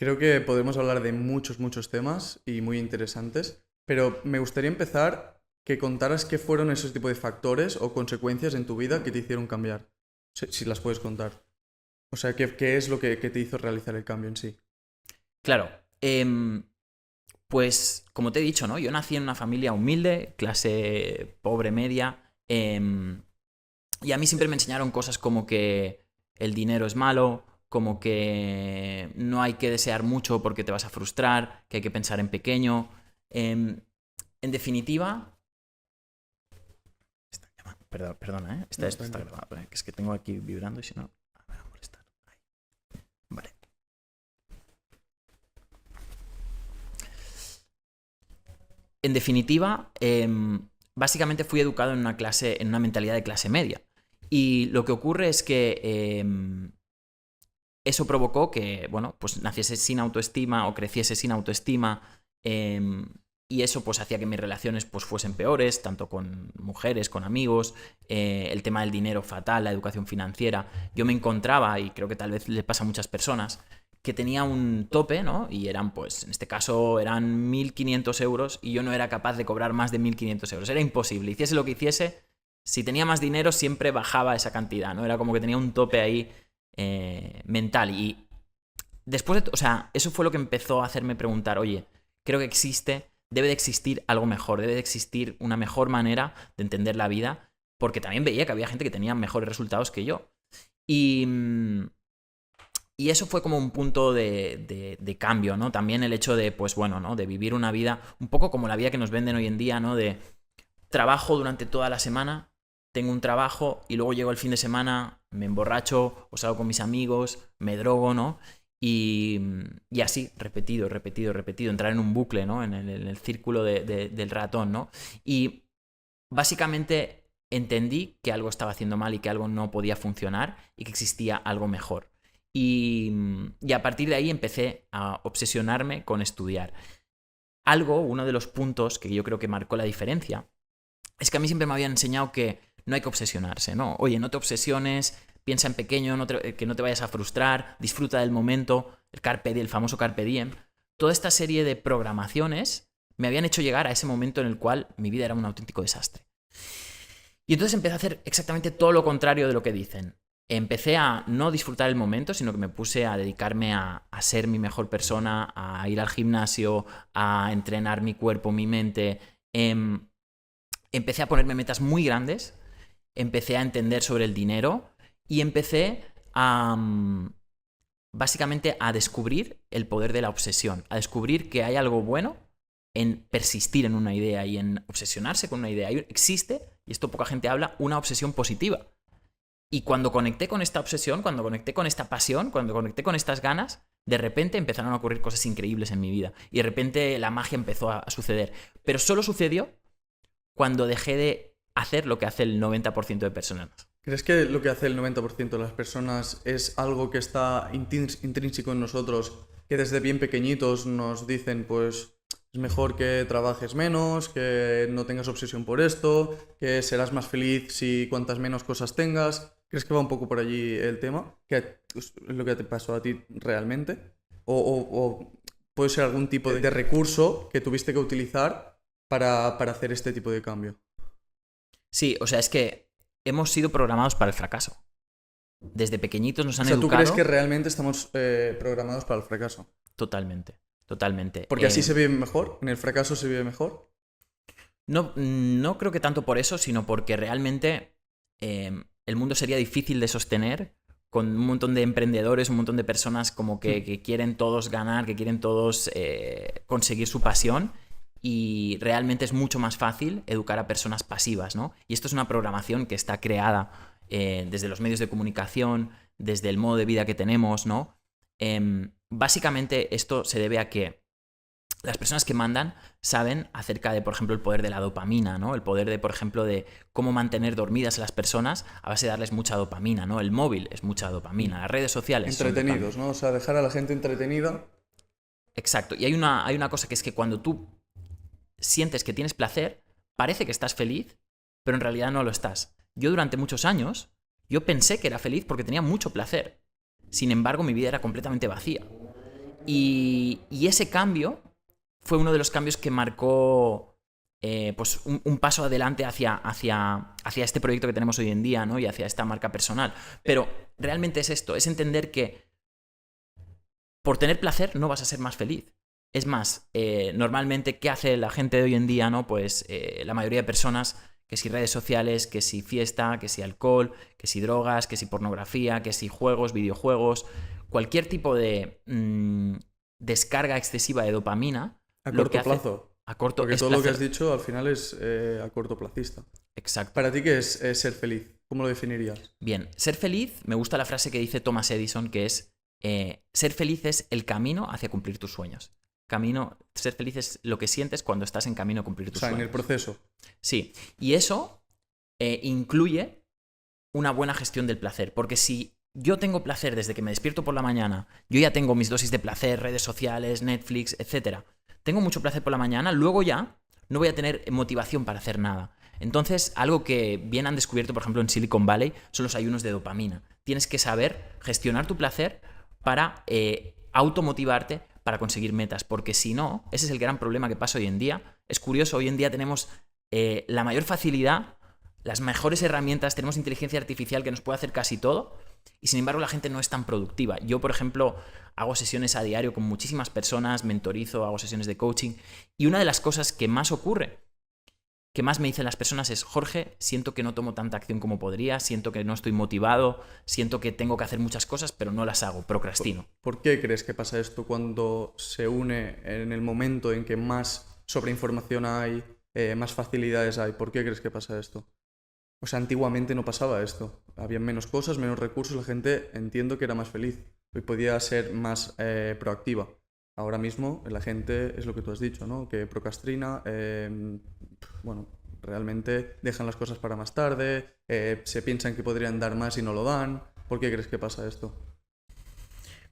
Creo que podemos hablar de muchos temas y muy interesantes, pero me gustaría empezar que contaras qué fueron esos tipos de factores o consecuencias en tu vida que te hicieron cambiar, si las puedes contar. O sea, ¿qué es lo que te hizo realizar el cambio en sí? Claro, pues como te he dicho, ¿no? Yo nací en una familia humilde, clase pobre media, y a mí siempre me enseñaron cosas como que el dinero es malo, como que no hay que desear mucho porque te vas a frustrar, que hay que pensar en pequeño. En definitiva, perdona, ¿eh? No, Esto está tranquilo. grabado, ¿eh? Que es que tengo aquí vibrando y si no, me va a molestar. Ahí. Vale. En definitiva, básicamente fui educado en una mentalidad de clase media. Y lo que ocurre es que eso provocó que, bueno, pues naciese sin autoestima o creciese sin autoestima. Y eso pues hacía que mis relaciones pues fuesen peores, tanto con mujeres, con amigos, el tema del dinero fatal, la educación financiera. Yo me encontraba, y creo que tal vez le pasa a muchas personas, que tenía un tope, ¿no? Y eran, pues, en este caso eran 1.500 euros y yo no era capaz de cobrar más de 1.500 euros. Era imposible. Hiciese lo que hiciese, si tenía más dinero siempre bajaba esa cantidad, ¿no? Era como que tenía un tope ahí mental. Y después, o sea, eso fue lo que empezó a hacerme preguntar, oye, creo que debe de existir algo mejor, debe de existir una mejor manera de entender la vida, porque también veía que había gente que tenía mejores resultados que yo. Y, y eso fue como un punto de cambio, ¿no? También el hecho de, pues bueno, ¿no? De vivir una vida un poco como la vida que nos venden hoy en día, ¿no? De trabajo durante toda la semana, tengo un trabajo y luego llego el fin de semana, me emborracho o salgo con mis amigos, me drogo, ¿no? Y, y así, repetido, entrar en un bucle, ¿no? En el círculo del ratón, ¿no? Y básicamente entendí que algo estaba haciendo mal y que algo no podía funcionar y que existía algo mejor. Y a partir de ahí empecé a obsesionarme con estudiar. Uno de los puntos que yo creo que marcó la diferencia, es que a mí siempre me habían enseñado que no hay que obsesionarse, ¿no? Oye, no te obsesiones, piensa en pequeño, que no te vayas a frustrar, disfruta del momento, el famoso carpe diem. Toda esta serie de programaciones me habían hecho llegar a ese momento en el cual mi vida era un auténtico desastre. Y entonces empecé a hacer exactamente todo lo contrario de lo que dicen. Empecé a no disfrutar el momento, sino que me puse a dedicarme a ser mi mejor persona, a ir al gimnasio, a entrenar mi cuerpo, mi mente. Empecé a ponerme metas muy grandes, empecé a entender sobre el dinero y empecé a básicamente a descubrir el poder de la obsesión, a descubrir que hay algo bueno en persistir en una idea y en obsesionarse con una idea. Existe, y esto poca gente habla, una obsesión positiva. Y cuando conecté con esta obsesión, cuando conecté con esta pasión, cuando conecté con estas ganas, de repente empezaron a ocurrir cosas increíbles en mi vida. Y de repente la magia empezó a suceder. Pero solo sucedió cuando dejé de hacer lo que hace el 90% de personas. ¿Crees que lo que hace el 90% de las personas es algo que está intrínseco en nosotros, que desde bien pequeñitos nos dicen, pues es mejor que trabajes menos, que no tengas obsesión por esto, que serás más feliz si cuantas menos cosas tengas? ¿Crees que va un poco por allí el tema? ¿Que es lo que te pasó a ti realmente? ¿O puede ser algún tipo de recurso que tuviste que utilizar para hacer este tipo de cambio? Sí, o sea, es que hemos sido programados para el fracaso. Desde pequeñitos nos O han sea, ¿tú crees educado que realmente estamos programados para el fracaso? totalmente, totalmente. Porque así se vive mejor, en el fracaso se vive mejor. No creo que tanto por eso, sino porque realmente el mundo sería difícil de sostener con un montón de emprendedores, un montón de personas como que quieren todos ganar, que quieren todos conseguir su pasión. Y realmente es mucho más fácil educar a personas pasivas, ¿no? Y esto es una programación que está creada desde los medios de comunicación, desde el modo de vida que tenemos, ¿no? Básicamente esto se debe a que las personas que mandan saben acerca de, por ejemplo, el poder de la dopamina, ¿no? El poder de, por ejemplo, de cómo mantener dormidas a las personas a base de darles mucha dopamina, ¿no? El móvil es mucha dopamina, las redes sociales son dopamina. Entretenidos, ¿no? O sea, dejar a la gente entretenida. Exacto. Y hay una cosa que es que cuando tú sientes que tienes placer, parece que estás feliz, pero en realidad no lo estás. Yo durante muchos años, yo pensé que era feliz porque tenía mucho placer. Sin embargo, mi vida era completamente vacía. Y ese cambio fue uno de los cambios que marcó pues un paso adelante hacia este proyecto que tenemos hoy en día, ¿no? Y hacia esta marca personal. Pero realmente es esto, es entender que por tener placer no vas a ser más feliz. Es más, normalmente, ¿qué hace la gente de hoy en día, ¿no? Pues la mayoría de personas, que si redes sociales, que si fiesta, que si alcohol, que si drogas, que si pornografía, que si juegos, videojuegos, cualquier tipo de descarga excesiva de dopamina. A corto plazo. Porque todo lo que has dicho al final es a cortoplacista. Exacto. ¿Para ti qué es ser feliz? ¿Cómo lo definirías? Bien, ser feliz, me gusta la frase que dice Thomas Edison, que es ser feliz es el camino hacia cumplir tus sueños. Ser feliz es lo que sientes cuando estás en camino a cumplir tus sueños. En el proceso. Sí, y eso incluye una buena gestión del placer, porque si yo tengo placer desde que me despierto por la mañana, yo ya tengo mis dosis de placer, redes sociales, Netflix, etcétera. Tengo mucho placer por la mañana, luego ya no voy a tener motivación para hacer nada. Entonces, algo que bien han descubierto, por ejemplo, en Silicon Valley, son los ayunos de dopamina. Tienes que saber gestionar tu placer para automotivarte para conseguir metas, porque si no, ese es el gran problema que pasa hoy en día. Es curioso, hoy en día tenemos la mayor facilidad, las mejores herramientas, tenemos inteligencia artificial que nos puede hacer casi todo, y sin embargo la gente no es tan productiva. Yo, por ejemplo, hago sesiones a diario con muchísimas personas, mentorizo, hago sesiones de coaching, y una de las cosas que más ocurre, que más me dicen las personas es: Jorge, siento que no tomo tanta acción como podría, siento que no estoy motivado, siento que tengo que hacer muchas cosas, pero no las hago, procrastino. ¿Por qué crees que pasa esto cuando se une en el momento en que más sobreinformación hay, más facilidades hay? ¿Por qué crees que pasa esto? O sea, antiguamente no pasaba esto. Había menos cosas, menos recursos, la gente entiendo que era más feliz y podía ser más proactiva. Ahora mismo la gente, es lo que tú has dicho, ¿no? Que procrastina, bueno, realmente dejan las cosas para más tarde, se piensan que podrían dar más y no lo dan. ¿Por qué crees que pasa esto?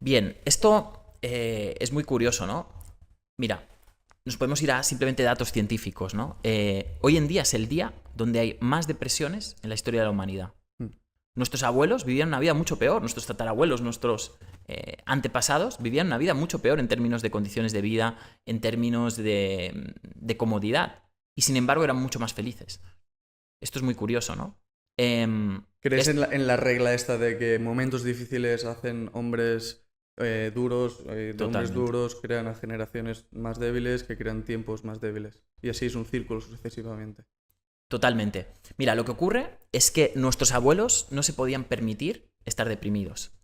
Bien, esto es muy curioso, ¿no? Mira, nos podemos ir a simplemente datos científicos, ¿no? Hoy en día es el día donde hay más depresiones en la historia de la humanidad. Nuestros abuelos vivían una vida mucho peor, nuestros tatarabuelos, nuestros antepasados vivían una vida mucho peor en términos de condiciones de vida, en términos de comodidad, y sin embargo eran mucho más felices. Esto es muy curioso, ¿no? ¿Crees en la regla esta de que momentos difíciles hacen hombres duros, de hombres duros crean a generaciones más débiles que crean tiempos más débiles? Y así es un círculo sucesivamente. Totalmente. Mira, lo que ocurre es que nuestros abuelos no se podían permitir estar deprimidos.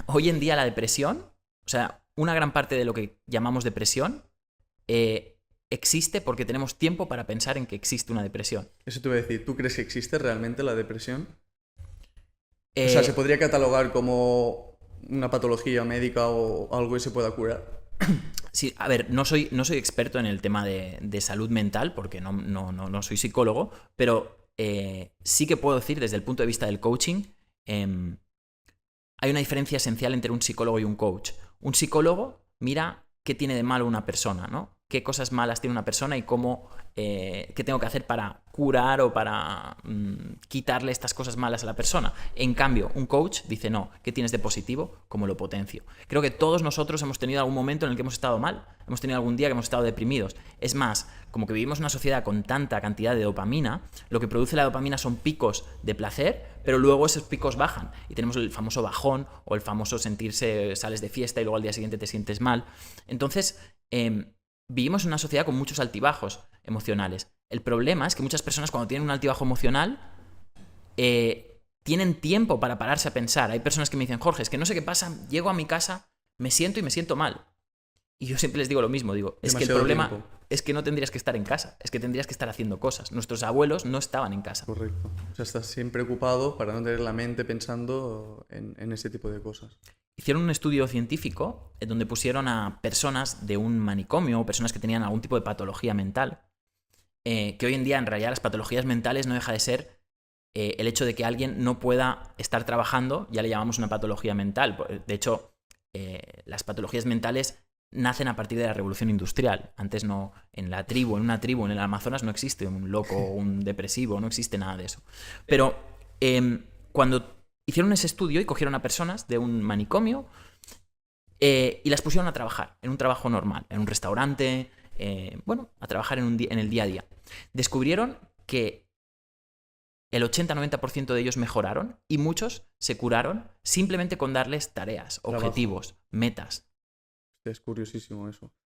Hoy en día la depresión, o sea, una gran parte de lo que llamamos depresión, existe porque tenemos tiempo para pensar en que existe una depresión. Eso te voy a decir, ¿tú crees que existe realmente la depresión? O sea, ¿se podría catalogar como una patología médica o algo que se pueda curar? Sí, a ver, no soy experto en el tema de salud mental porque no soy psicólogo, pero sí que puedo decir desde el punto de vista del coaching, hay una diferencia esencial entre un psicólogo y un coach. Un psicólogo mira qué tiene de malo una persona, ¿no? Qué cosas malas tiene una persona y qué tengo que hacer para curar o para quitarle estas cosas malas a la persona. En cambio, un coach dice: no, ¿qué tienes de positivo? ¿Cómo lo potencio? Creo que todos nosotros hemos tenido algún momento en el que hemos estado mal, hemos tenido algún día que hemos estado deprimidos. Es más, como que vivimos en una sociedad con tanta cantidad de dopamina, lo que produce la dopamina son picos de placer, pero luego esos picos bajan y tenemos el famoso bajón o el famoso sales de fiesta y luego al día siguiente te sientes mal. Entonces, vivimos en una sociedad con muchos altibajos emocionales. El problema es que muchas personas, cuando tienen un altibajo emocional, tienen tiempo para pararse a pensar. Hay personas que me dicen: Jorge, es que no sé qué pasa, llego a mi casa, me siento y me siento mal. Y yo siempre les digo lo mismo, es que el problema es que no tendrías que estar en casa, es que tendrías que estar haciendo cosas. Nuestros abuelos no estaban en casa. Correcto. O sea, estás siempre ocupado para no tener la mente pensando en ese tipo de cosas. Hicieron un estudio científico en donde pusieron a personas de un manicomio, personas que tenían algún tipo de patología mental, que hoy en día en realidad las patologías mentales no deja de ser el hecho de que alguien no pueda estar trabajando, ya le llamamos una patología mental. De hecho, las patologías mentales nacen a partir de la revolución industrial. Antes no, en una tribu, en el Amazonas, no existe un loco o un depresivo, no existe nada de eso. Pero cuando hicieron ese estudio y cogieron a personas de un manicomio, Y las pusieron a trabajar, en un trabajo normal, en un restaurante, a trabajar en el día a día. Descubrieron que el 80-90% de ellos mejoraron y muchos se curaron simplemente con darles tareas, Trabajo. objetivos, metas. Es curiosísimo eso.